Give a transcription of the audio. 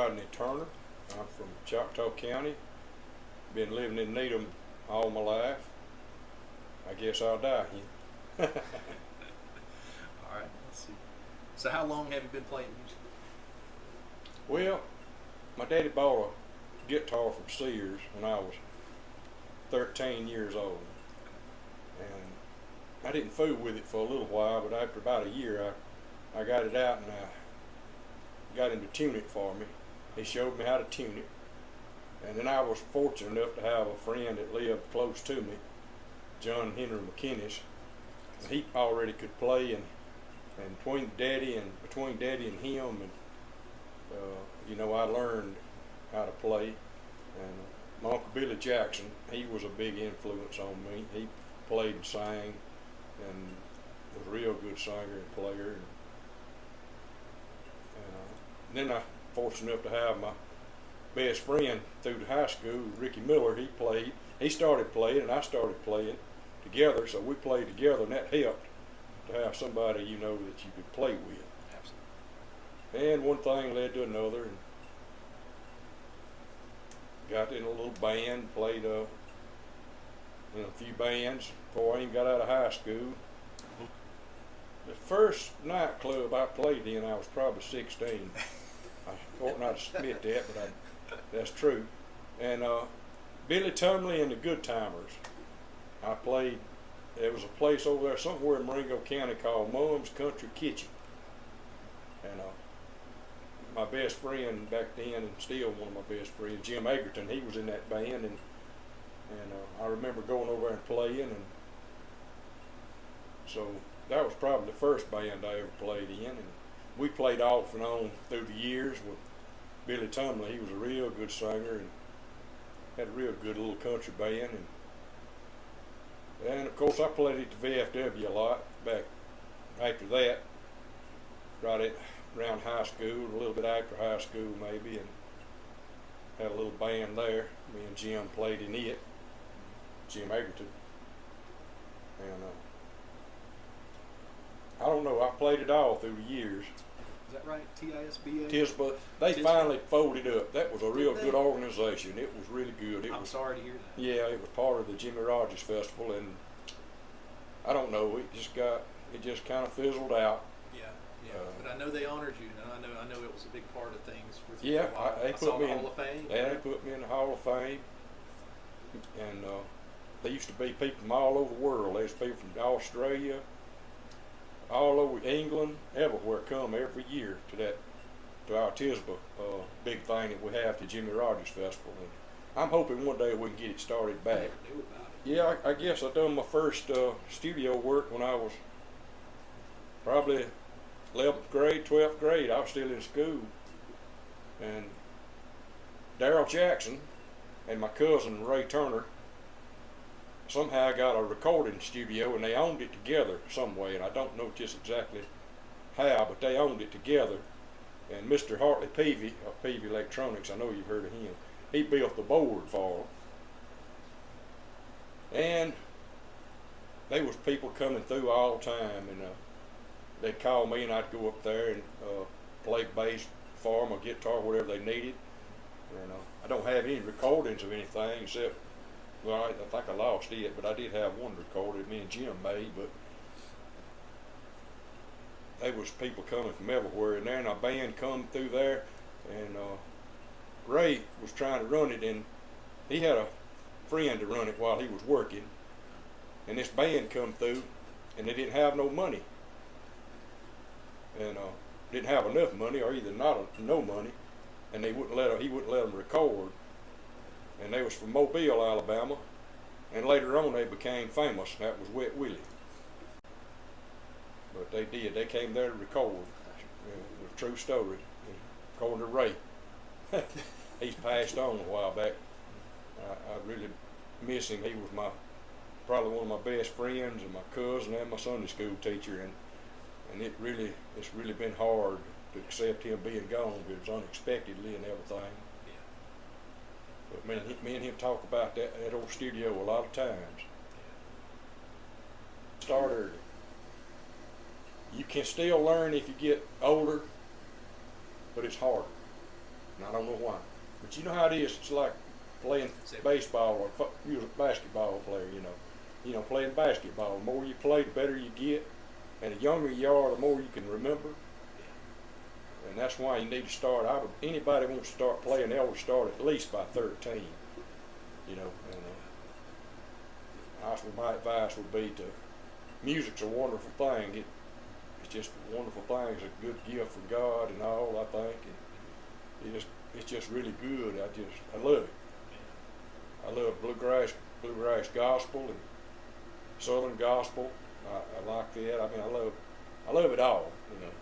Rodney Turner. I'm from Choctaw County. Been living in Needham all my life. I guess I'll die here. All right, let's see. So how long have you been playing music? Well, my daddy bought a guitar from Sears when I was 13 years old. And I didn't fool with it for a little while, but after about a year, I got it out and I got him to tune it for me. He showed me how to tune it. And then I was fortunate enough to have a friend that lived close to me, John Henry McKinnis. And he already could play, and between daddy and him, and I learned how to play. And my Uncle Billy Jackson, he was a big influence on me. He played and sang, and was a real good singer and player. And then I fortunate enough to have my best friend through the high school, Ricky Miller. He started playing, and I started playing together, so we played together, and that helped to have somebody that you could play with. Absolutely. And one thing led to another, and got in a little band, played in a few bands before I even got out of high school. The first nightclub I played in, I was probably 16. I ought not to admit that, but that's true. And Billy Tumley and the Good Timers. I played. There was a place over there somewhere in Marengo County called Mom's Country Kitchen. And my best friend back then, and still one of my best friends, Jim Egerton, he was in that band, and I remember going over there and playing, and so that was probably the first band I ever played in, and we played off and on through the years with Billy Tumley. He was a real good singer and had a real good little country band, and of course I played at the VFW a lot back after that, around high school, a little bit after high school maybe, and had a little band there. Me and Jim played in it, Jim Egerton, and I don't know, I played it all through the years. Is that right? TISBA? TISBA, they TISBA? Finally folded up. That was a real good organization. It was really good. I'm sorry to hear that. Yeah, it was part of the Jimmy Rogers Festival, and I don't know, it just kind of fizzled out. Yeah, but I know they honored you, and I know it was a big part of things with you. Yeah, I saw the Hall of Fame. Yeah, they put me in the Hall of Fame, and there used to be people from all over the world. There used to be people from Australia, all over England, everywhere come every year to our TISBA big thing that we have, the Jimmy Rogers Festival. And I'm hoping one day we can get it started back. Yeah, I guess I done my first studio work when I was probably 11th grade, 12th grade. I was still in school, and Daryl Jackson and my cousin Ray Turner somehow got a recording studio, and they owned it together some way, and I don't know just exactly how, but they owned it together. And Mr. Hartley Peavy of Peavy Electronics, I know you've heard of him, he built the board for them. And there was people coming through all the time, and they'd call me, and I'd go up there and play bass for them or guitar, whatever they needed. And I don't have any recordings of anything except, well, I think I lost it, but I did have one recorded me and Jim made. But there was people coming from everywhere, and then a band come through there, and Ray was trying to run it, and he had a friend to run it while he was working, and this band come through, and they didn't have no money, and didn't have enough money, or either no money, and he wouldn't let them record. And they was from Mobile, Alabama, and later on they became famous. That was Wet Willie. But they came there to record. It was a true story, according to Ray. He's passed on a while back. I really miss him. He was probably one of my best friends, and my cousin, and my Sunday school teacher, and it's really been hard to accept him being gone, because it was unexpectedly and everything. But me and him talk about that old studio a lot of times. Started. You can still learn if you get older, but it's harder. and I don't know why. But you know how it is. It's like playing Same. baseball or you're a basketball player. You know, playing basketball. The more you play, the better you get, and the younger you are, the more you can remember. And that's why you need to start. Anybody wants to start playing, they always start at least by 13. You know, and my advice would be to music's a wonderful thing. It's just a wonderful thing. It's a good gift from God and all, I think. And it's just really good. I love it. I love bluegrass gospel and southern gospel. I like that. I mean, I love it all. You know.